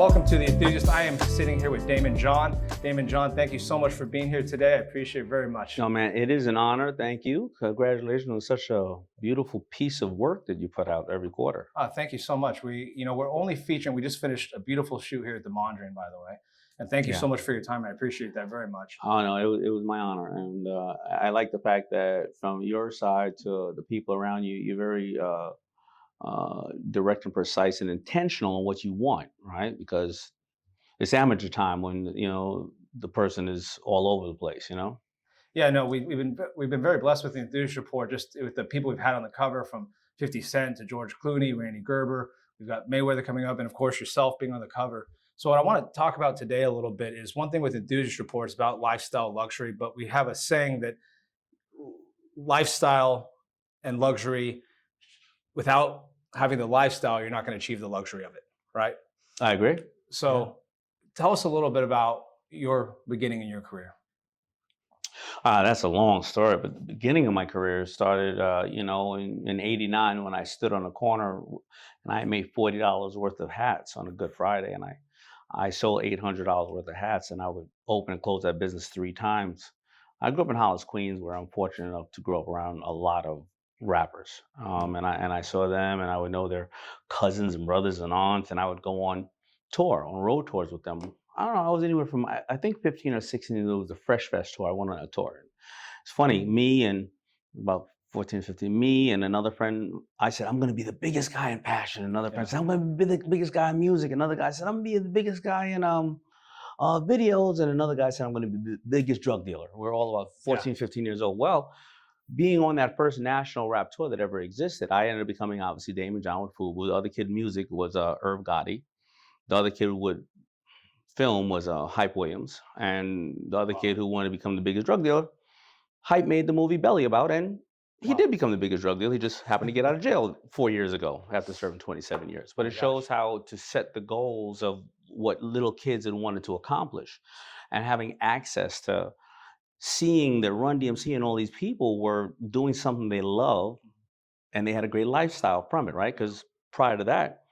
welcome to The Enthusiast. I am sitting here with Daymond John. Daymond John, thank you so much for being here today. I appreciate it very much. No, man, it is an honor. Thank you. Congratulations on such a beautiful piece of work that you put out every quarter. Thank you so much. We're only featuring, we just finished a beautiful shoot here at the Mondrian, by the way. And thank you so much for your time. I appreciate that very much. Oh, no, it was my honor. And I like the fact that from your side to the people around you, you're very direct and precise and intentional on what you want, right? Because it's amateur time when, the person is all over the place, Yeah, no, we've been very blessed with the Enthusiast Report, just with the people we've had on the cover, from 50 Cent to George Clooney, Randy Gerber. We've got Mayweather coming up, and of course yourself being on the cover. So what I want to talk about today a little bit is one thing with Enthusiast Report is about lifestyle luxury, but we have a saying that lifestyle and luxury, without having the lifestyle, you're not going to achieve the luxury of it, right? I agree. So tell us a little bit about your beginning in your career. That's a long story, but the beginning of my career started, in '89 when I stood on a corner and I made $40 worth of hats on a Good Friday, and I sold $800 worth of hats, and I would open and close that business 3 times. I grew up in Hollis, Queens, where I'm fortunate enough to grow up around a lot of rappers, and I saw them, and I would know their cousins and brothers and aunts, and I would go on road tours with them. I don't know, I was anywhere from, I think 15 or 16, it was the Fresh Fest tour. I went on a tour. It's funny, me and about 14, 15, me and another friend, I said, I'm going to be the biggest guy in passion. Another friend said, I'm going to be the biggest guy in music. Another guy said, I'm going to be the biggest guy in videos. And another guy said, I'm going to be the biggest drug dealer. We're all about 14, 15 years old. Well, being on that first national rap tour that ever existed, I ended up becoming obviously Daymond John with FUBU. The other kid in music was Irv Gotti. The other kid would film was Hype Williams, and the other kid who wanted to become the biggest drug dealer, Hype made the movie Belly about, and he did become the biggest drug dealer. He just happened to get out of jail 4 years ago after serving 27 years. But it shows how to set the goals of what little kids had wanted to accomplish, and having access to seeing that Run DMC and all these people were doing something they love, and they had a great lifestyle from it, right? Because prior to that,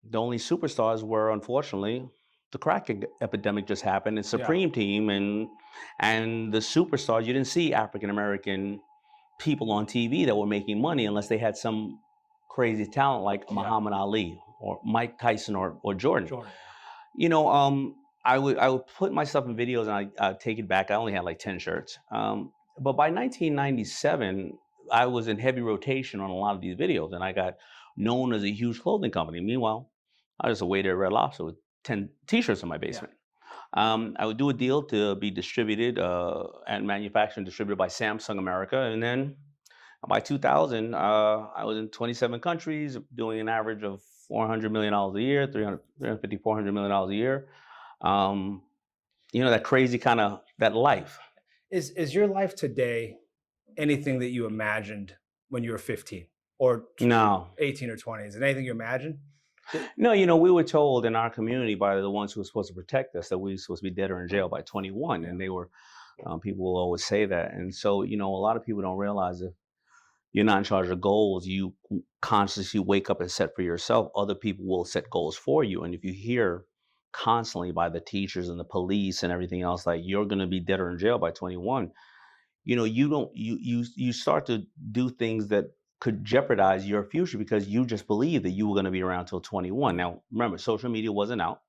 the only superstars were, unfortunately, the crack epidemic just happened, and Supreme Team and the superstars. You didn't see African American people on TV that were making money unless they had some crazy talent like Muhammad Ali or Mike Tyson or Jordan. I would put myself in videos, and I'd take it back. I only had like 10 shirts. But by 1997, I was in heavy rotation on a lot of these videos, and I got known as a huge clothing company. Meanwhile, I was a waiter at Red Lobster with 10 t-shirts in my basement. I would do a deal to be distributed and manufactured and distributed by Samsung America. And then by 2000, I was in 27 countries doing an average of $400 million a year, $350, $400 million a year. That crazy kind of, that life. Is your life today anything that you imagined when you were 15 or 18 or 20? Is it anything you imagined? No, we were told in our community by the ones who were supposed to protect us that we were supposed to be dead or in jail by 21. And they were, people will always say that. And so, a lot of people don't realize if you're not in charge of goals, you consciously wake up and set for yourself. Other people will set goals for you. And if you hear constantly by the teachers and the police and everything else, like you're going to be dead or in jail by 21, you start to do things that could jeopardize your future because you just believe that you were going to be around till 21. Now, remember, social media wasn't out.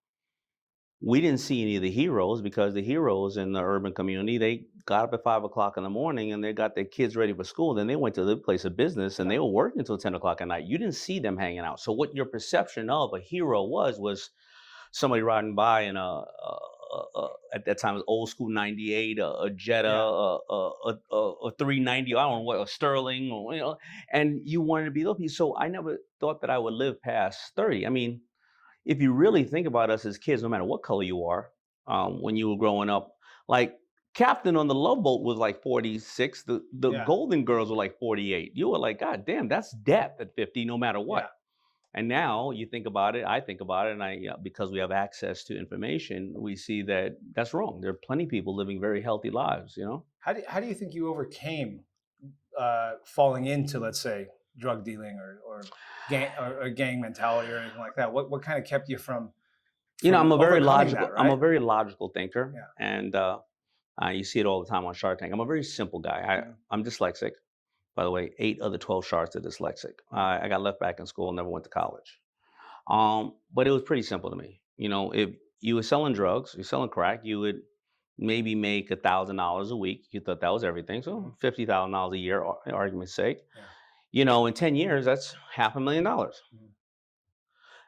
We didn't see any of the heroes because the heroes in the urban community, they got up at 5 o'clock in the morning and they got their kids ready for school. Then they went to their place of business and they were working until 10 o'clock at night. You didn't see them hanging out. So what your perception of a hero was somebody riding by in at that time it was old school 98, a Jetta, a 390, I don't know what, a Sterling, or, and you wanted to be those people. So I never thought that I would live past 30. I mean, if you really think about us as kids, no matter what color you are, when you were growing up, like Captain on the Love Boat was like 46. The Golden Girls were like 48. You were like, God damn, that's death at 50, no matter what. And now you think about it, I think about it, and because we have access to information, we see that that's wrong. There are plenty of people living very healthy lives, How do you think you overcame falling into, let's say, drug dealing or gang mentality or anything like that? What kind of kept you from You know, from I'm a very overcoming logical. that, I'm a right? very logical thinker, Yeah. and you see it all the time on Shark Tank. I'm a very simple guy. Yeah. I'm dyslexic. By the way, 8 of the 12 sharks are dyslexic. Mm. I got left back in school, never went to college. But it was pretty simple to me. You know, if you were selling drugs, you're selling crack, you would maybe make $1,000 a week. You thought that was everything. So Mhm. $50,000 a year, argument's sake. Yeah. You know, in 10 years, that's $500,000. Mhm.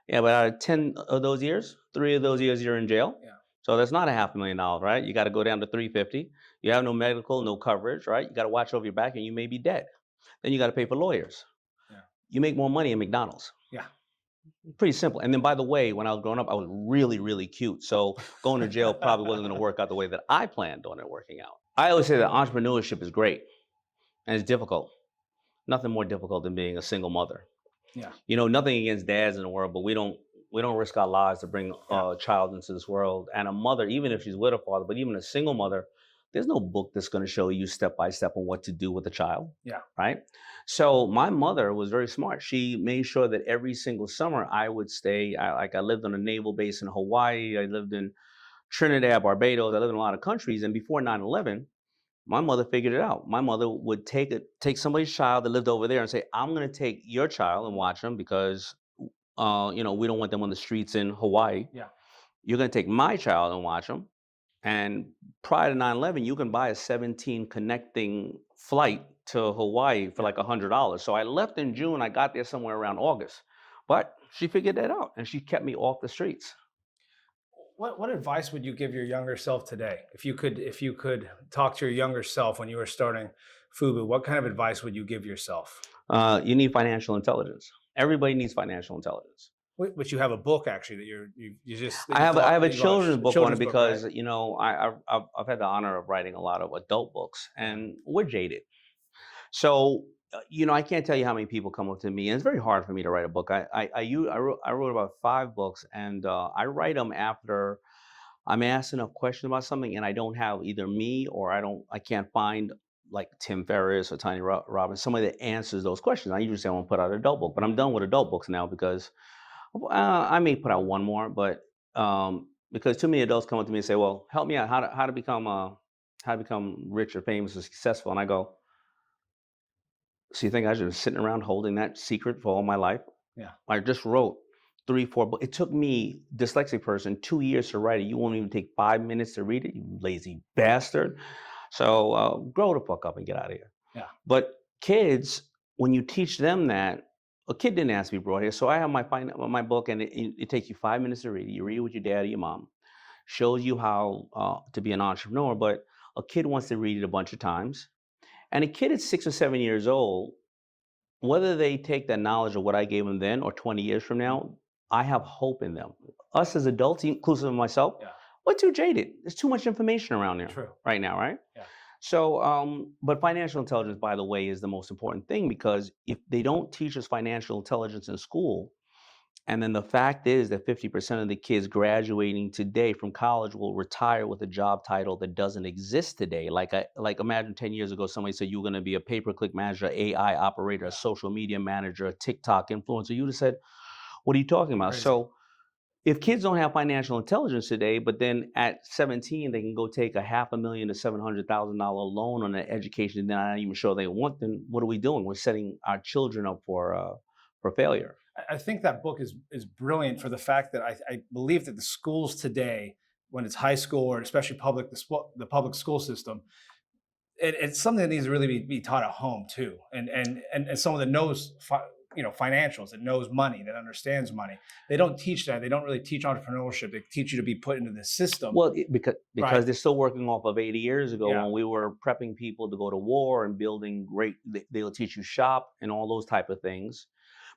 Yeah, but out of 10 of those years, 3 of those years you're in jail. Yeah. So that's not a $500,000, right? You got to go down to 350. You have no medical, no coverage, right? You got to watch over your back and you may be dead. Then you got to pay for lawyers. Yeah. You make more money in McDonald's. Yeah. Pretty simple. And then, by the way, when I was growing up, I was really, really cute. So going to jail probably wasn't going to work out the way that I planned on it working out. I always say that entrepreneurship is great and it's difficult. Nothing more difficult than being a single mother. Yeah. You know, nothing against dads in the world, but we don't risk our lives to bring Yeah. a child into this world. And a mother, even if she's with a father, but even a single mother, there's no book that's going to show you step by step on what to do with a child. Yeah. Right. So my mother was very smart. She made sure that every single summer I would stay. I lived on a naval base in Hawaii. I lived in Trinidad, Barbados. I lived in a lot of countries. And before 9/11, my mother figured it out. My mother would take somebody's child that lived over there and say, "I'm going to take your child and watch them because, you know, we don't want them on the streets in Hawaii. Yeah. You're going to take my child and watch them." And prior to 9/11, you can buy a 17 connecting flight to Hawaii for like $100. So I left in June. I got there somewhere around August. But she figured that out and she kept me off the streets. What advice would you give your younger self today? If you could talk to your younger self when you were starting FUBU, what kind of advice would you give yourself? You need financial intelligence. Everybody needs financial intelligence. Which you have a book actually that you just that I you have a you launched, children's book on it book, right? because you know I've had the honor of writing a lot of adult books and we're jaded. So you know I can't tell you how many people come up to me and it's very hard for me to write a book. I wrote about 5 books and I write them after I'm asked enough questions about something and I don't have either me or I can't find like Tim Ferriss or Tony Robbins, somebody that answers those questions. I usually say I want to put out an adult book, but I'm done with adult books now because I may put out one more, but because too many adults come up to me and say, "Well, help me out how to become rich or famous or successful," and I go, "So you think I should be sitting around holding that secret for all my life?" Yeah. I just wrote 3, 4 books. It took me, dyslexic person, 2 years to write it. You won't even take 5 minutes to read it, you lazy bastard. So grow the fuck up and get out of here. Yeah. But kids, when you teach them that, a kid didn't ask to be brought here. So I have my book, and it takes you 5 minutes to read it. You read it with your dad or your mom. Shows you how to be an entrepreneur. But a kid wants to read it a bunch of times. And a kid at 6 or 7 years old, whether they take that knowledge of what I gave them then or 20 years from now, I have hope in them. Us as adults, inclusive of myself, Yeah. we're too jaded. There's too much information around there True. right now, right? Yeah. So, but financial intelligence, by the way, is the most important thing because if they don't teach us financial intelligence in school, and then the fact is that 50% of the kids graduating today from college will retire with a job title that doesn't exist today. Like imagine 10 years ago, somebody said you were going to be a pay-per-click manager, AI operator, a social media manager, a TikTok influencer. You would have said, what are you talking about? Crazy. So if kids don't have financial intelligence today, but then at 17 they can go take a $500,000 to $700,000 loan on an education and they're not even sure they want, then what are we doing? We're setting our children up for failure. I think that book is brilliant for the fact that I believe that the schools today, when it's high school or especially the public school system, it's something that needs to really be taught at home too, and someone that knows financials, that knows money, that understands money. They don't teach that. They don't really teach entrepreneurship. They teach you to be put into the system. Well, because Right. they're still working off of 80 years ago Yeah. when we were prepping people to go to war and building great. They'll teach you shop and all those type of things.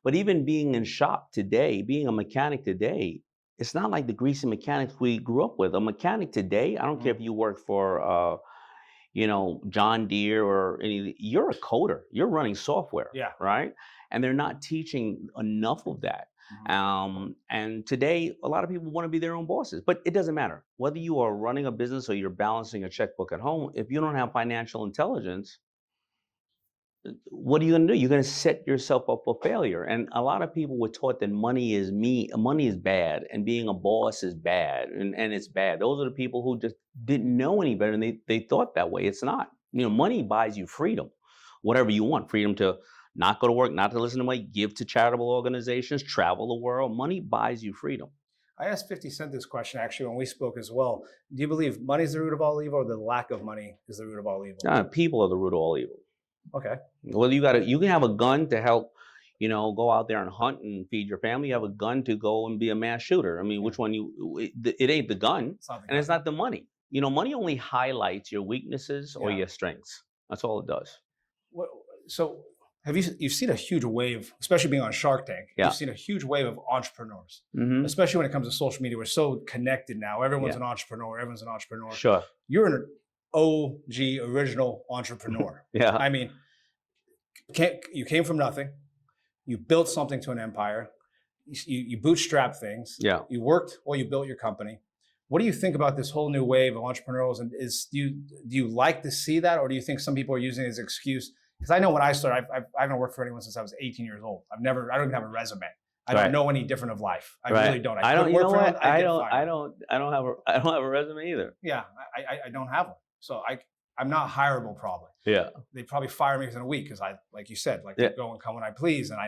But even being in shop today, being a mechanic today, it's not like the greasy mechanics we grew up with. A mechanic today, I don't care if you work for John Deere or you're a coder. You're running software. Yeah. Right. And they're not teaching enough of that. And today, a lot of people want to be their own bosses, but it doesn't matter whether you are running a business or you're balancing a checkbook at home. If you don't have financial intelligence, what are you going to do? You're going to set yourself up for failure. And a lot of people were taught that money is bad, and being a boss is bad, and it's bad. Those are the people who just didn't know any better, and they thought that way. It's not. Money buys you freedom, whatever you want. Freedom to not go to work, not to listen to money, give to charitable organizations, travel the world. Money buys you freedom. I asked 50 Cent this question actually when we spoke as well. Do you believe money is the root of all evil, or the lack of money is the root of all evil? People are the root of all evil. Okay. Well, you can have a gun to help, go out there and hunt and feed your family. You have a gun to go and be a mass shooter. I mean, which one it ain't the gun, and it's not the money. Money only highlights your weaknesses or your strengths. That's all it does. So you've seen a huge wave, especially being on Shark Tank. Yeah. You've seen a huge wave of entrepreneurs, Mm-hmm. especially when it comes to social media. We're so connected now. Everyone's an entrepreneur. Everyone's an entrepreneur. Sure. You're an OG original entrepreneur. Yeah. I mean, you came from nothing. You built something to an empire. You bootstrap things. Yeah. You worked while you built your company. What do you think about this whole new wave of entrepreneurs? And do you like to see that, or do you think some people are using it as an excuse? Because I know when I started, I haven't worked for anyone since I was 18 years old. I don't even have a resume. I don't know any different of life. I really don't. I don't. You know what? I don't have a resume either. Yeah, I don't have one. So I'm not hireable probably. Yeah. They probably fire me within a week because like you said, to go and come when I please, and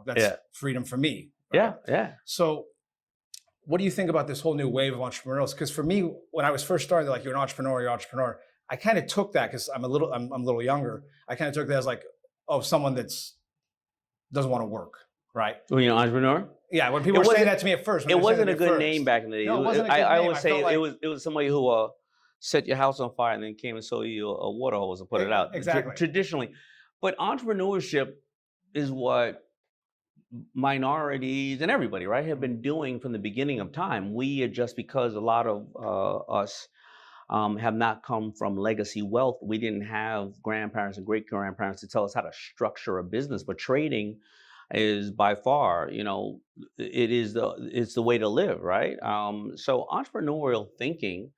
that's freedom for me. Right? Yeah. So, what do you think about this whole new wave of entrepreneurs? Because for me, when I was first started, they're like, you're an entrepreneur. I kind of took that because I'm a little younger. I kind of took that as like, someone that's doesn't want to work, right? Well, an entrepreneur. Yeah, when people were saying that to me at first, it wasn't a good name back in the day. No, it wasn't a good name. I always say it was somebody who set your house on fire and then came and sold you a water hose and put it out. Exactly. Traditionally, but entrepreneurship is what minorities and everybody, right, have been doing from the beginning of time. We just because a lot of us have not come from legacy wealth. We didn't have grandparents and great grandparents to tell us how to structure a business. But trading is by far, it's the way to live, right? So entrepreneurial thinking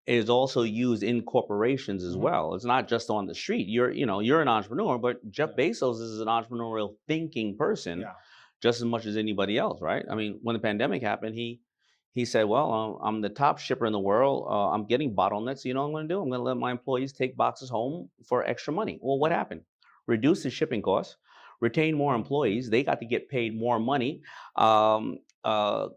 is also used in corporations as well. It's not just on the street. You're an entrepreneur, but Jeff Bezos is an entrepreneurial thinking person just as much as anybody else, right? I mean, when the pandemic happened, he said, well, I'm the top shipper in the world. I'm getting bottlenecks. You know what I'm going to do? I'm going to let my employees take boxes home for extra money. Well, what happened? Reduce the shipping costs, retain more employees. They got to get paid more money,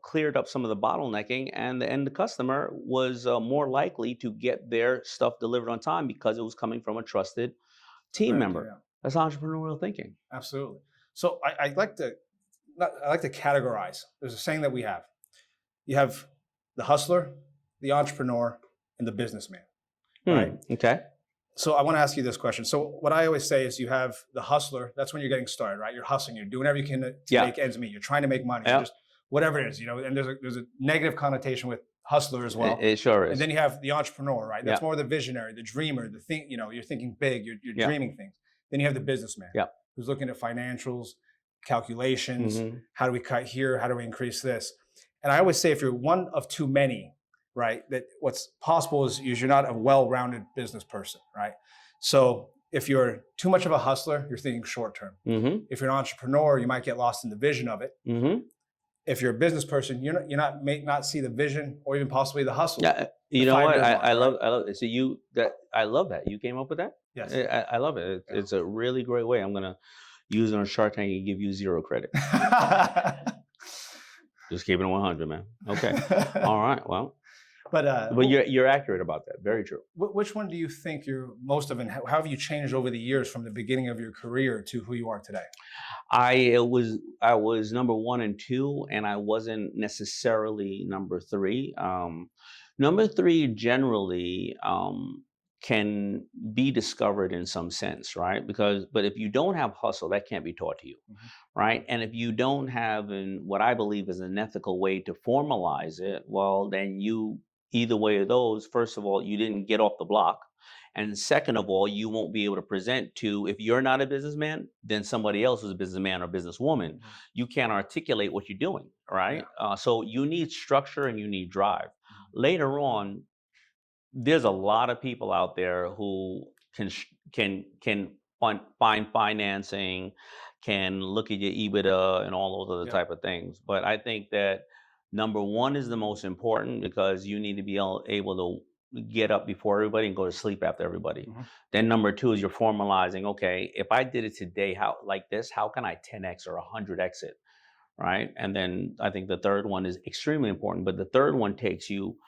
cleared up some of the bottlenecking, and the customer was more likely to get their stuff delivered on time because it was coming from a trusted team member. Yeah. That's entrepreneurial thinking. Absolutely. So I like to categorize. There's a saying that we have. You have the hustler, the entrepreneur, and the businessman. Right? Okay. So I want to ask you this question. So what I always say is you have the hustler. That's when you're getting started, right? You're hustling. You're doing everything you can to make ends meet. You're trying to make money. Just whatever it is, and there's a negative connotation with hustler as well. It sure is. And then you have the entrepreneur, right? That's more the visionary, the dreamer, the thing, you're thinking big, you're dreaming things. Then you have the businessman who's looking at financials, calculations. How do we cut here? How do we increase this? And I always say if you're one of too many, right, that what's possible is you're not a well-rounded business person, right? So if you're too much of a hustler, you're thinking short-term. If you're an entrepreneur, you might get lost in the vision of it. If you're a business person, you may not see the vision or even possibly the hustle. Yeah, you know what? I love it. So I love that. You came up with that? Yes. I love it. It's a really great way. I'm gonna use it on Shark Tank and give you 0 credit. Just keeping it 100, man. Okay. All right. Well. But you're accurate about that. Very true. Which one do you think you're most of, and how have you changed over the years from the beginning of your career to who you are today? I was number 1 and 2, and I wasn't necessarily number 3. Number 3 generally can be discovered in some sense, right? But if you don't have hustle, that can't be taught to you, right? And if you don't have what I believe is an ethical way to formalize it, well, then either way of those, first of all, you didn't get off the block. And second of all, you won't be able to present to, if you're not a businessman, then somebody else is a businessman or businesswoman. You can't articulate what you're doing, right? So you need structure and you need drive. Later on, there's a lot of people out there who can find financing, can look at your EBITDA and all those other Yeah. type of things. But I think that number one is the most important because you need to be able to get up before everybody and go to sleep after everybody. Mhm. Then number two is you're formalizing, okay, if I did it today, how like this, how can I 10x or 100x it? Right. And then I think the third one is extremely important, but the third one takes you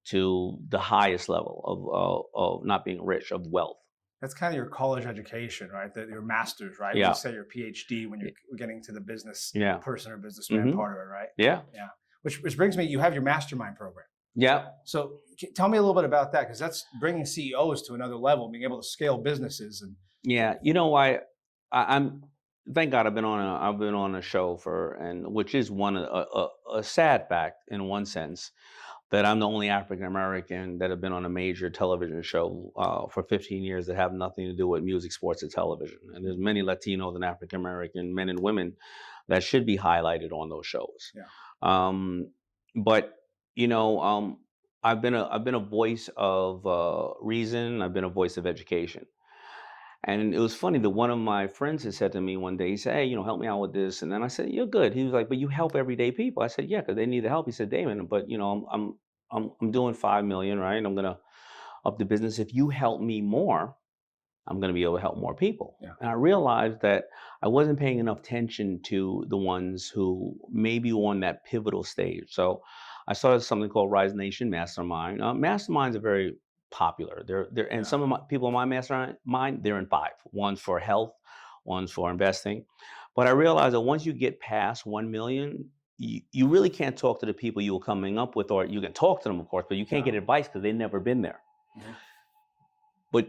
to the highest level of not being rich, of wealth. That's kind of your college education, right? That your master's, right? We Yeah. say your PhD when you're getting to the business Yeah. person or businessman part of it, right? Yeah. Yeah. Which brings me, you have your mastermind program. Yeah. So tell me a little bit about that, because that's bringing CEOs to another level, being able to scale businesses. And Yeah. You know why I'm thank God I've been on a show which is a sad fact in one sense that I'm the only African American that have been on a major television show for 15 years that have nothing to do with music, sports, or television. And there's many Latinos and African American men and women that should be highlighted on those shows. yeah, But you know, I've been a voice of reason. I've been a voice of education. And it was funny that one of my friends had said to me one day, he said, "Hey, help me out with this." And then I said, "You're good." He was like, "But you help everyday people." I said, "Yeah, because they need the help." He said, "Daymond, but I'm doing 5 million, right? I'm gonna up the business. If you help me more, I'm gonna be able to help more people." yeah, And I realized that I wasn't paying enough attention to the ones who maybe were on that pivotal stage. So I started something called Rise Nation Mastermind. Masterminds are very popular. And yeah. some of my people in my mastermind, they're in five. One's for health, one's for investing. But I realized that once you get past 1 million, you really can't talk to the people you were coming up with, or you can talk to them, of course, but you can't Yeah. get advice because they've never been there. Mhm. But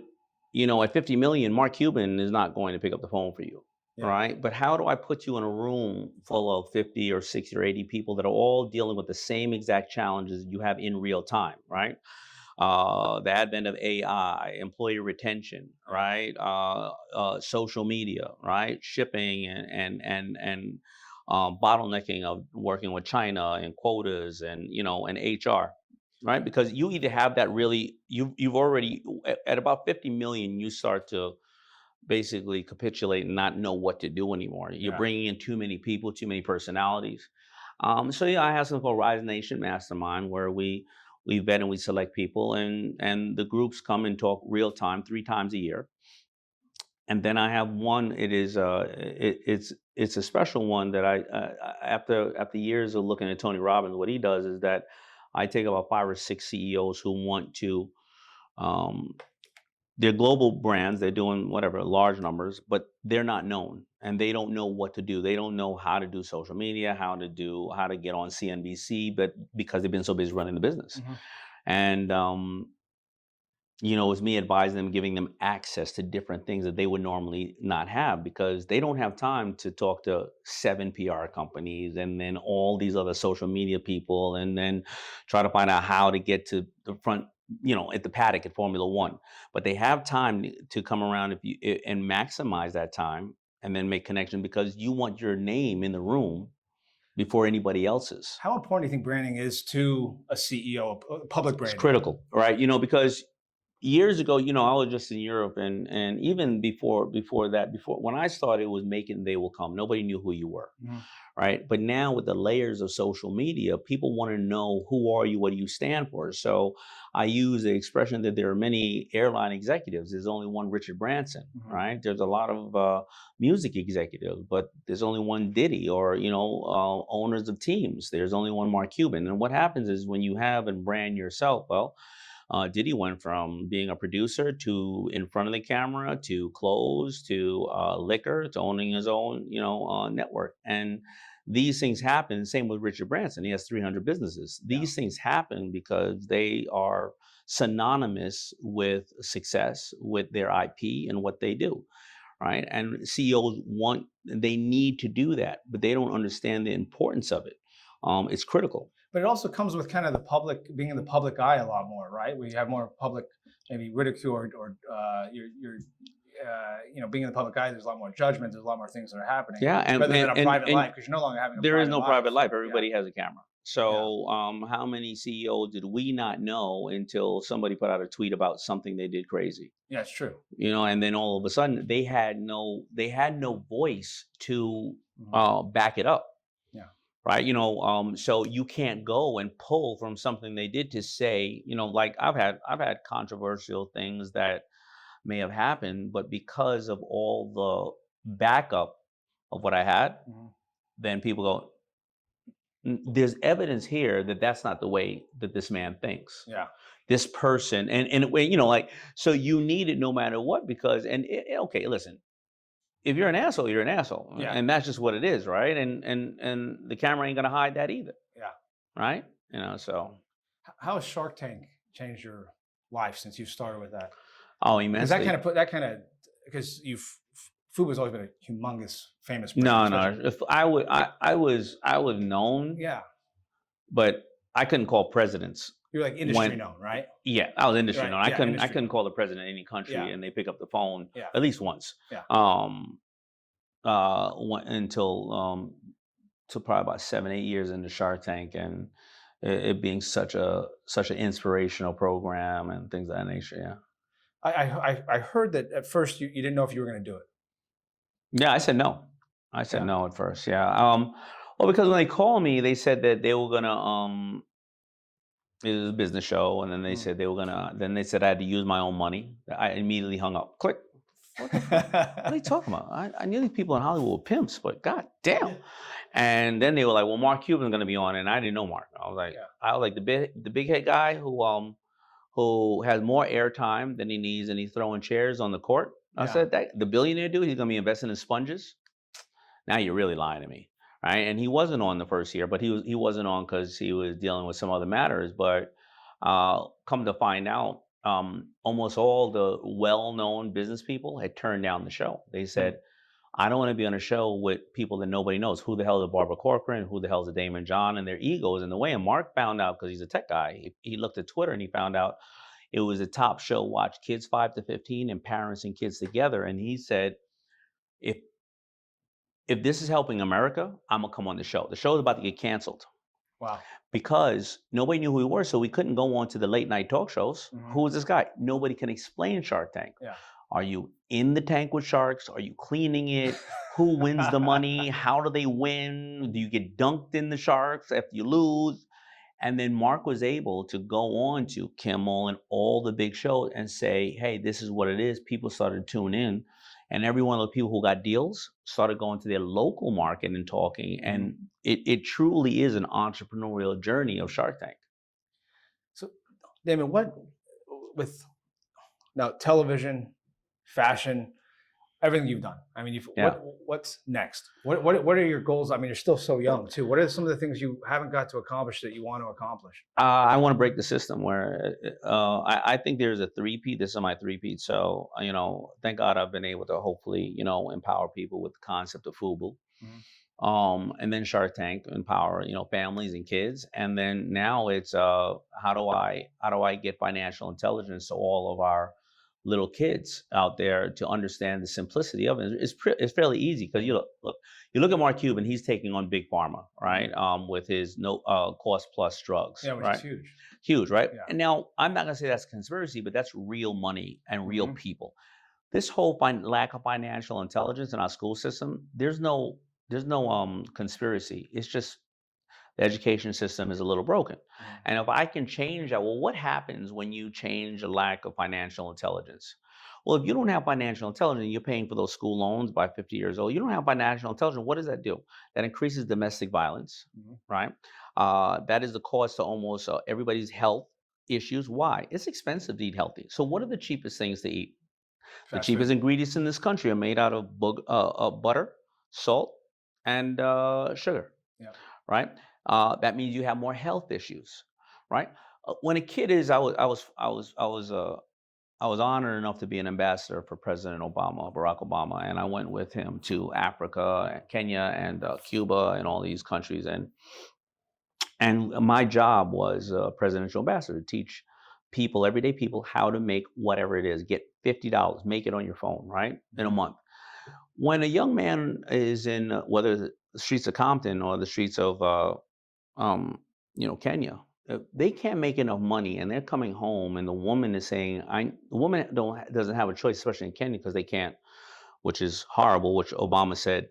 at 50 million, Mark Cuban is not going to pick up the phone for you. Yeah. Right. But how do I put you in a room full of 50 or 60 or 80 people that are all dealing with the same exact challenges you have in real time? Right. The advent of AI, employee retention, right? Social media, right? Shipping and bottlenecking of working with China and quotas and HR, right? Because you either have that really, you've already at about 50 million, you start to basically capitulate and not know what to do anymore. You're Yeah. bringing in too many people, too many personalities. So yeah, I have something called Rise Nation Mastermind where we vet and we select people, and the groups come and talk real time 3 times a year. And then I have one. It's a special one that after years of looking at Tony Robbins, what he does is that I take about 5 or 6 CEOs who want to um, they're global brands. They're doing whatever, large numbers, but they're not known and they don't know what to do. They don't know how to do social media, how to get on CNBC, but because they've been so busy running the business. Mhm. And it's me advising them, giving them access to different things that they would normally not have because they don't have time to talk to 7 PR companies and then all these other social media people and then try to find out how to get to the front, at the paddock at Formula One. But they have time to come around and maximize that time and then make connection because you want your name in the room before anybody else's. How important do you think branding is to a CEO, public It's branding? critical, right? Because years ago, I was just in Europe, and even before when I started, it was make it and they will come. Nobody knew who you were, Mhm. right? But now with the layers of social media, people want to know who are you, what do you stand for. So I use the expression that there are many airline executives. There's only one Richard Branson, Mhm. right? There's a lot of music executives, but there's only one Diddy, or owners of teams. There's only one Mark Cuban. And what happens is when you have and brand yourself, well. Diddy went from being a producer to in front of the camera to clothes to liquor to owning his own, network. And these things happen. Same with Richard Branson. He has 300 businesses. Yeah. These things happen because they are synonymous with success, with their IP and what they do. Right. And CEOs they need to do that, but they don't understand the importance of it. It's critical. But it also comes with kind of the public, being in the public eye a lot more, right? We have more public, maybe ridicule or being in the public eye. There's a lot more judgment. There's a lot more things that are happening. Yeah, rather than a private and life, because you're no longer having a there is private no life. private life. Yeah. Everybody has a camera. So how many CEOs did we not know until somebody put out a tweet about something they did crazy? Yeah, it's true. And then all of a sudden they had no voice to Mhm. back it up. Yeah. Right. So you can't go and pull from something they did to say, like I've had controversial things that may have happened, but because of all the backup of what I had, Mhm. then people go, There's evidence here that that's not the way that this man thinks. Yeah. This person, and like, so you need it no matter what, because, okay, listen, if you're an asshole, you're an asshole, Yeah. and that's just what it is, right? And the camera ain't gonna hide that either, Yeah. right? So. How has Shark Tank changed your life since you started with that? Oh, Because that immensely. because FUBU has always been a humongous, famous brand. No, Especially, no. If I was known, yeah, but I couldn't call presidents you're like industry when. known, right? Yeah, I was industry Right. known. I Yeah, couldn't I industry couldn't known. call the president of any country Yeah. and they pick up the phone Yeah. at least once. Yeah. Until to probably about 7-8 years into Shark Tank, and it being such an inspirational program and things of that nature. Yeah. I heard that at first you didn't know if you were going to do it. Yeah, I said no. I said Yeah. no at first. Yeah. Well, because when they called me, they said that they were gonna. It was a business show, and then they Mm. said they were gonna. Then they said I had to use my own money. I immediately hung up. Click. What the fuck? What are you talking about? I knew these people in Hollywood were pimps, but god damn. And then they were like, "Well, Mark Cuban's gonna be on," and I didn't know Mark. Yeah. I was like the big head guy who has more airtime than he needs, and he's throwing chairs on the court. I Yeah. said that the billionaire dude, he's gonna be investing in sponges. Now you're really lying to me, right? And he wasn't on the first year, but he wasn't on because he was dealing with some other matters. But come to find out, almost all the well-known business people had turned down the show. They said, "I don't want to be on a show with people that nobody knows. Who the hell is Barbara Corcoran? Who the hell is Daymond John?" And their egos in the way. And Mark found out because he's a tech guy. He looked at Twitter and he found out it was a top show watched kids 5 to 15 and parents and kids together. And he said, if this is helping America, I'm gonna come on the show. The show is about to get canceled Wow. because nobody knew who we were, so we couldn't go on to the late night talk shows. Mhm. Who is this guy? Nobody can explain Shark Tank. Yeah. Are you in the tank with sharks? Are you cleaning it? Who wins the money? How do they win? Do you get dunked in the sharks after you lose? And then Mark was able to go on to Kimmel and all the big shows and say, "Hey, this is what it is." People started to tune in. And every one of the people who got deals started going to their local market and talking. And it truly is an entrepreneurial journey of Shark Tank. So, Daymond, what with now television, fashion, everything you've done? I mean, Yeah. what's next? What are your goals? I mean, you're still so young too. What are some of the things you haven't got to accomplish that you want to accomplish? I want to break the system where I think there's a three-peat. This is my three-peat. So, thank God I've been able to hopefully, empower people with the concept of FUBU. Mhm. And then Shark Tank, empower, families and kids. And then now it's how do I get financial intelligence to all of our little kids out there to understand the simplicity of it. It's fairly easy because you look at Mark Cuban, he's taking on big pharma, right? With his no cost plus drugs, Yeah, which right? is huge. Huge, right? Yeah. And now I'm not gonna say that's conspiracy, but that's real money and real Mhm. people. This whole lack of financial intelligence in our school system, there's no conspiracy. It's just the education system is a little broken. Mhm. And if I can change that, well, what happens when you change a lack of financial intelligence? Well, if you don't have financial intelligence, you're paying for those school loans by 50 years old. You don't have financial intelligence. What does that do? That increases domestic violence, Mhm. right? That is the cost to almost everybody's health issues. Why? It's expensive to eat healthy. So, what are the cheapest things to eat? The Fast cheapest food. ingredients in this country are made out of butter, salt, and sugar, Yeah. right? That means you have more health issues, right? When a kid is, I was honored enough to be an ambassador for President Obama, Barack Obama, and I went with him to Africa, Kenya, and Cuba, and all these countries, and my job was presidential ambassador to teach people, everyday people, how to make whatever it is. Get $50, make it on your phone, right? In a month. When a young man is in whether the streets of Compton or the streets of Kenya. They can't make enough money, and they're coming home, and the woman is saying, the woman doesn't have a choice, especially in Kenya, because they can't, which is horrible. Which Obama said,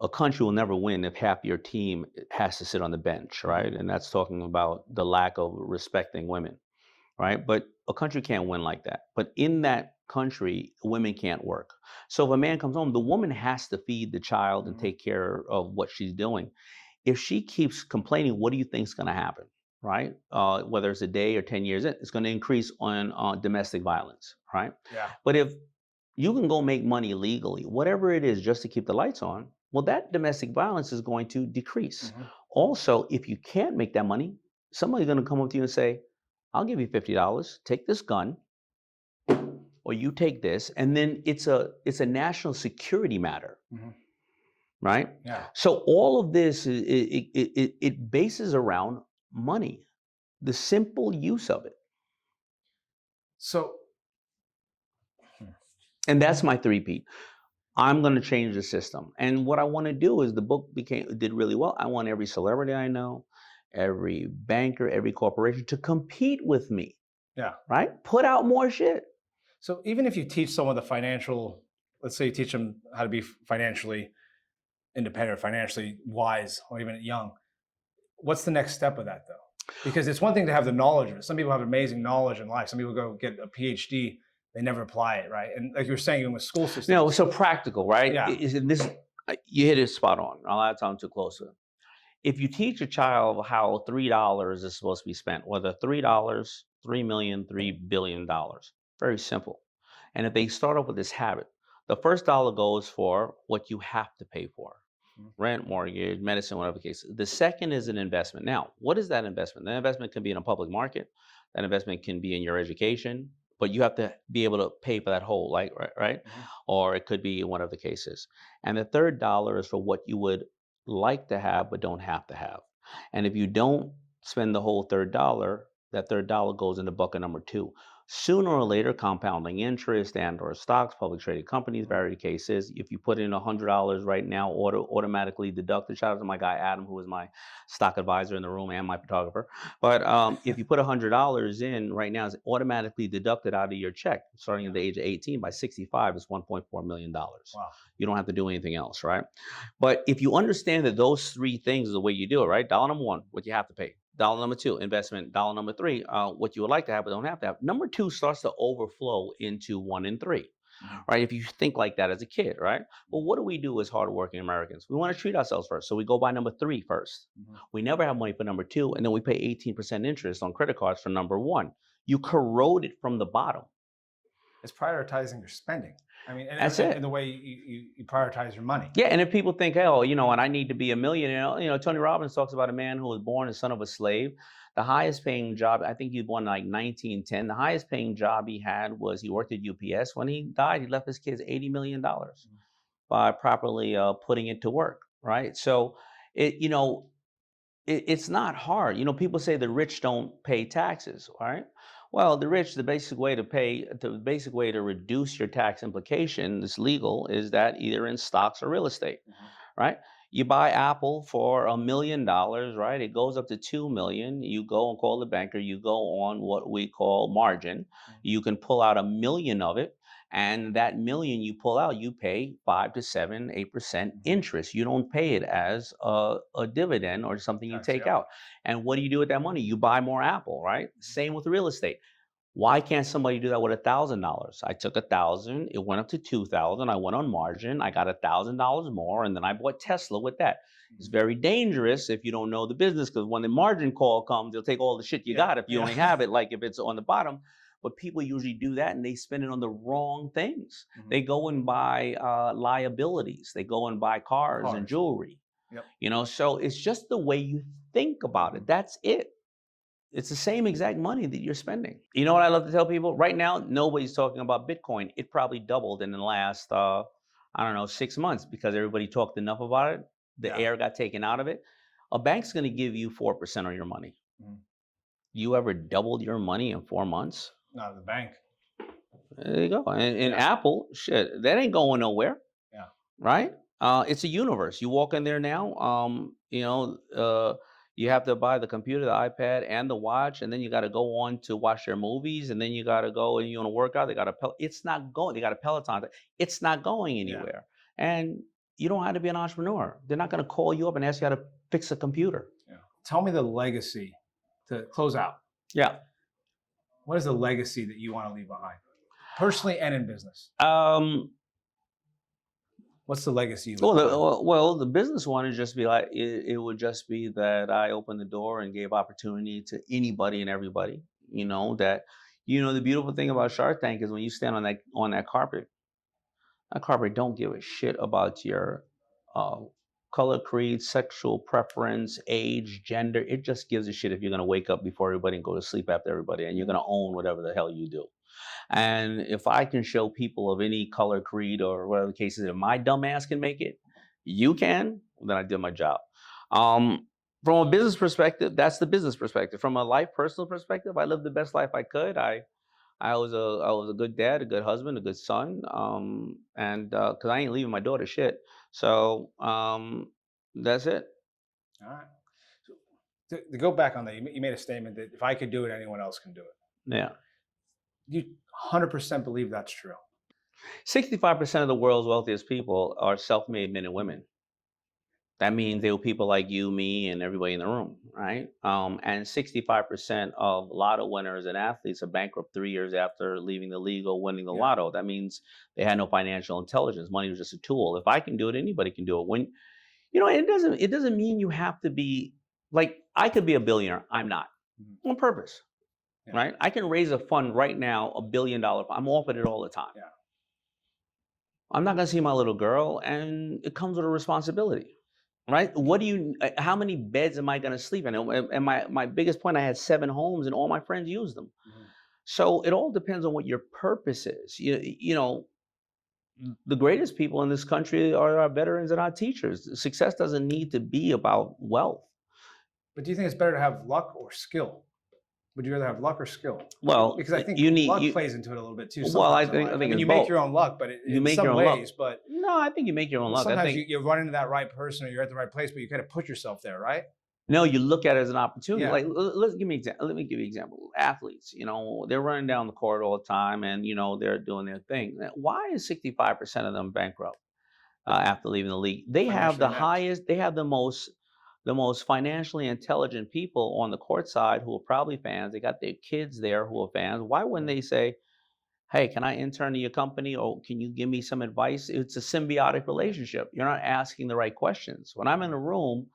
a country will never win if half your team has to sit on the bench, right? And that's talking about the lack of respecting women, right? But a country can't win like that. But in that country, women can't work. So if a man comes home, the woman has to feed the child and take care of what she's doing. If she keeps complaining, what do you think is going to happen, right? Whether it's a day or 10 years, it's going to increase on domestic violence, right? Yeah. But if you can go make money legally, whatever it is, just to keep the lights on, well, that domestic violence is going to decrease. Also, if you can't make that money, somebody's going to come up to you and say, I'll give you $50, take this gun, or you take this, and then it's a national security matter, right? Yeah. So all of this, it bases around money, the simple use of it. So, and that's my three-peat. I'm going to change the system. And what I want to do is, the book did really well. I want every celebrity I know, every banker, every corporation to compete with me. Yeah. Right? Put out more shit. So even if you teach someone the financial, let's say you teach them how to be financially independent, financially wise, or even young, what's the next step of that though? Because it's one thing to have the knowledge of it. Some people have amazing knowledge in life. Some people go get a PhD, they never apply it, right? And like you were saying, even with school systems. No, so practical, right? Yeah. You hit it spot on. I'll add something too close to it. If you teach a child how $3 is supposed to be spent, whether $3, $3 million, $3 billion, very simple. And if they start off with this habit, the first dollar goes for what you have to pay for. Rent, mortgage, medicine, whatever the case. The second is an investment. Now, what is that investment? That investment can be in a public market. That investment can be in your education, but you have to be able to pay for that whole, like, right? Or it could be one of the cases. And the third dollar is for what you would like to have, but don't have to have. And if you don't spend the whole third dollar, that third dollar goes into bucket number 2. Sooner or later, compounding interest and or stocks, public traded companies, varied cases. If you put in $100 right now, automatically deducted. Shout out to my guy Adam, who is my stock advisor in the room and my photographer. But if you put $100 in right now, it's automatically deducted out of your check. Starting at the age of 18, by 65, it's $1.4 million. Wow. You don't have to do anything else, right? But if you understand that those 3 things is the way you do it, right? Dollar number 1, what you have to pay. Dollar number 2, investment. Dollar number 3, what you would like to have but don't have to have. Number 2 starts to overflow into 1 and 3, right? If you think like that as a kid, right? Well, what do we do as hardworking Americans? We want to treat ourselves first. So we go buy number 3 first. We never have money for number 2, and then we pay 18% interest on credit cards for number 1. You corrode it from the bottom. It's prioritizing your spending. I mean, that's it. And the way you prioritize your money. Yeah, and if people think, oh, and I need to be a millionaire, Tony Robbins talks about a man who was born as son of a slave. The highest paying job, I think he was born in like 1910. The highest paying job he had was he worked at UPS. When he died, he left his kids $80 million by properly putting it to work, right? So, it's not hard. People say the rich don't pay taxes, right? Well, the basic way to reduce your tax implication, that's legal, is that either in stocks or real estate, right? You buy Apple for $1 million, right? It goes up to 2 million. You go and call the banker. You go on what we call margin. You can pull out 1 million of it. And that 1 million you pull out, you pay 5 to 7, 8% interest. You don't pay it as a dividend or something you take out. And what do you do with that money? You buy more Apple, right? Same with real estate. Why can't somebody do that with $1,000? I took 1,000, it went up to 2,000. I went on margin, I got $1,000 more, and then I bought Tesla with that. It's very dangerous if you don't know the business, because when the margin call comes, they'll take all the shit you got if you only have it, like if it's on the bottom. But people usually do that and they spend it on the wrong things. They go and buy liabilities. They go and buy cars and jewelry. So it's just the way you think about it. That's it. It's the same exact money that you're spending. You know what I love to tell people? Right now, nobody's talking about Bitcoin. It probably doubled in the last, 6 months, because everybody talked enough about it. The air got taken out of it. A bank's going to give you 4% on your money. You ever doubled your money in 4 months? Not at the bank. There you go. And Apple, shit, that ain't going nowhere. Right? It's a universe. You walk in there now, You have to buy the computer, the iPad, and the watch, and then you got to go on to watch their movies, and then you got to go and you want to work out. They got a it's not going. They got a Peloton. It's not going Yeah. anywhere. And you don't have to be an entrepreneur. They're not going to call you up and ask you how to fix a computer. Yeah. Tell me the legacy to close out. Yeah. What is the legacy that you want to leave behind, personally and in business? What's the legacy you leave behind? Well, the business one would just be like it would just be that I opened the door and gave opportunity to anybody and everybody. That the beautiful thing about Shark Tank is when you stand on that carpet don't give a shit about your color, creed, sexual preference, age, gender. It just gives a shit if you're gonna wake up before everybody and go to sleep after everybody, and you're gonna own whatever the hell you do. And if I can show people of any color, creed, or whatever the case is, if my dumb ass can make it, you can, then I did my job. From a business perspective, that's the business perspective. From a life, personal perspective, I lived the best life I could. I was a good dad, a good husband, a good son, and because I ain't leaving my daughter shit. So that's it. All right. So to go back on that, you made a statement that if I could do it, anyone else can do it. Yeah. You 100% believe that's true. 65% of the world's wealthiest people are self-made men and women. That means they were people like you, me, and everybody in the room, right? And 65% of lotto winners and athletes are bankrupt 3 years after leaving the league or winning the lotto. That means they had no financial intelligence. Money was just a tool. If I can do it, anybody can do it. When it doesn't mean you have to be like I could be a billionaire. I'm not on purpose, right? I can raise a fund right now, $1 billion. I'm offered it all the time. Yeah. I'm not going to see my little girl, and it comes with a responsibility. Right? How many beds am I going to sleep in? And my biggest point, I had 7 homes and all my friends used them. So it all depends on what your purpose is. The greatest people in this country are our veterans and our teachers. Success doesn't need to be about wealth. But do you think it's better to have luck or skill? Would you rather have luck or skill? Well, because I think luck plays into it a little bit too. Well, I think you make your own luck, but in some ways, but no, I think you make your own luck. Sometimes you run into that right person, or you're at the right place, but you got to put yourself there, right? No, you look at it as an opportunity. Yeah. Like, let me give you an example. Athletes, they're running down the court all the time, and they're doing their thing. Why is 65% of them bankrupt after leaving the league? They have the highest. They have the most financially intelligent people on the court side who are probably fans. They got their kids there who are fans. Why wouldn't they say, hey, can I intern in your company, or can you give me some advice? It's a symbiotic relationship. You're not asking the right questions. When I'm in a room,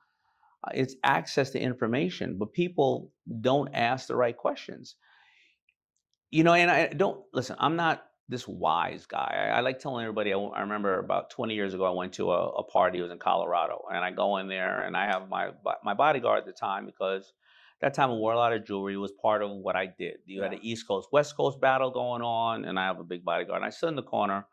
it's access to information, but people don't ask the right questions. And I don't, listen, I'm not this wise guy. I like telling everybody, I remember about 20 years ago, I went to a party. It was in Colorado, and I go in there, and I have my bodyguard at the time, because that time I wore a lot of jewelry. It was part of what I did. You had an East Coast, West Coast battle going on, and I have a big bodyguard. And I stood in the corner,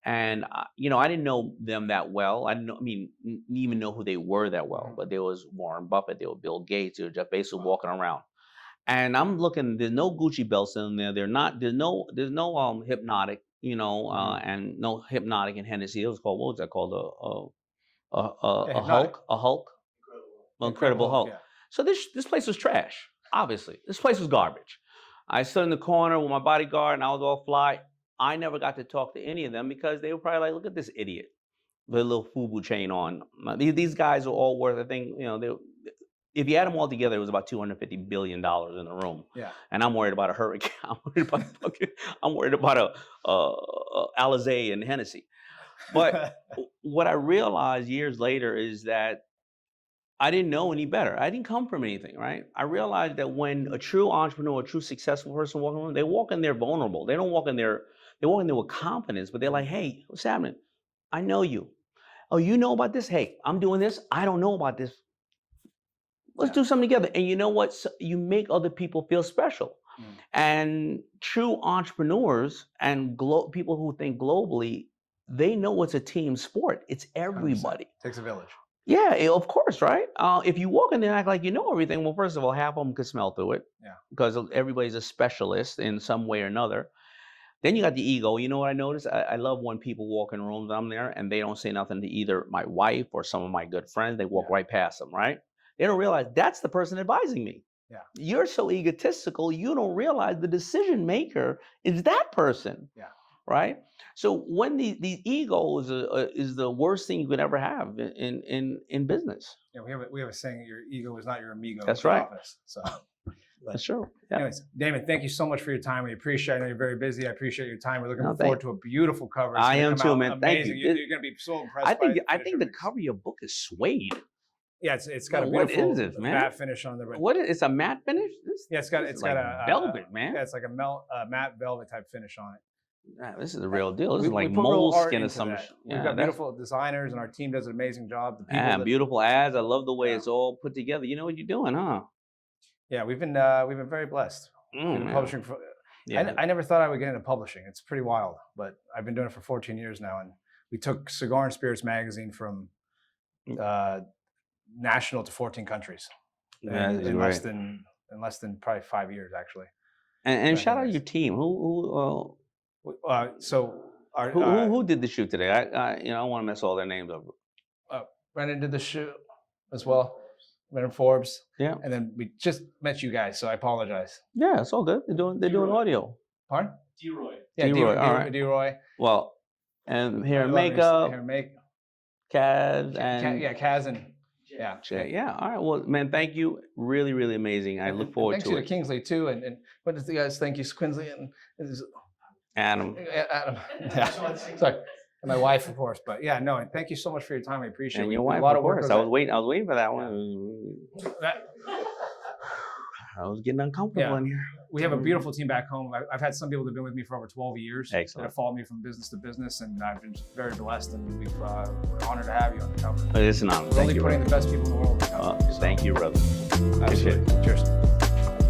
and I didn't know them that well. Didn't even know who they were that well. But there was Warren Buffett, there was Bill Gates, there was Jeff Bezos walking around. And I'm looking. There's no Gucci belts in there. There's no hypnotic, and no hypnotic in Hennessy. It was called, what was that called? A Hulk. Incredible Hulk. Yeah. So this place was trash. Obviously, this place was garbage. I stood in the corner with my bodyguard, and I was all fly. I never got to talk to any of them because they were probably like, "Look at this idiot with a little FUBU chain on." These guys are all worth, I think, if you add them all together, it was about $250 billion in the room. Yeah. And I'm worried about a hurricane. I'm worried about Alizé and Hennessy. But what I realized years later is that I didn't know any better. I didn't come from anything, right? I realized that when a true entrepreneur, a true successful person walks in, they walk in there vulnerable. They don't walk in there. They walk in there with confidence, but they're like, "Hey, what's happening? I know you. Oh, you know about this? Hey, I'm doing this. I don't know about this. Let's do something together." And you know what? So you make other people feel special. And true entrepreneurs and people who think globally, they know it's a team sport. It's everybody. 100%. Takes a village. Yeah, of course, right? If you walk in there and act like you know everything, well, first of all, half of them could smell through it. Yeah. Because everybody's a specialist in some way or another. Then you got the ego. You know what I noticed? I love when people walk in rooms, I'm there, and they don't say nothing to either my wife or some of my good friends. They walk right past them, right? They don't realize that's the person advising me. Yeah. You're so egotistical, you don't realize the decision maker is that person. Yeah. Right. So when the ego is the worst thing you could ever have in business. Yeah, we have a saying: your ego is not your amigo. That's at the right. office. So That's true. Yeah. anyways, Daymond, thank you so much for your time. We appreciate. I know you're very busy. I appreciate your time. We're looking No, forward to a beautiful cover. It's I gonna am come too, out man. Thank amazing. you. You're going to be so impressed. I by think the the cover of your book is suede. Yeah, it's got a What beautiful is this, man? matte finish on the. What is it's a matte finish? Yeah, it's got this it's is got like a velvet, man. Yeah, it's like a matte velvet type finish on it. Yeah, this is the real deal. This is like we put real art moleskin or into something. that. Yeah, We've got beautiful designers, and our team does an amazing job. The people and beautiful ads. I love the way Yeah. it's all put together. You know what you're doing, huh? Yeah, we've been very blessed. We've been Man. publishing for. Yeah. I never thought I would get into publishing. It's pretty wild, but I've been doing it for 14 years now, and we took Cigar and Spirits magazine from national to 14 countries in less than probably 5 years, actually. And shout out nice. your team. So our Who did the shoot today? I don't want to mess all their names up. Brendan did the shoot as well. Brendan Forbes. Yeah. And then we just met you guys, so I apologize. Yeah, it's all good. They're doing audio. Pardon? D-Roy. Yeah, D-Roy, all right. D-Roy. Well, and hair and makeup, Hair and make. Kaz, and Kaz and yeah. Jay. Yeah. All right. Well, man, thank you. Really, really amazing. I look forward thanks to to it. Kingsley too, and what does the guys thank you, Quinsley and Adam. Adam. Yeah. Sorry. And my wife, of course, but yeah, no, and thank you so much for your time. I appreciate it. And your A wife, lot of of work course. goes I was waiting for that one. I was getting uncomfortable in here. We have a beautiful team back home. I've had some people that have been with me for over 12 years. Excellent. That have followed me from business to business, and I've been very blessed, and we're honored to have you on the cover. It's an honor. We're Thank only you, putting brother. the best people in the world on the cover. Thank you, brother. Appreciate it. Absolutely. Cheers.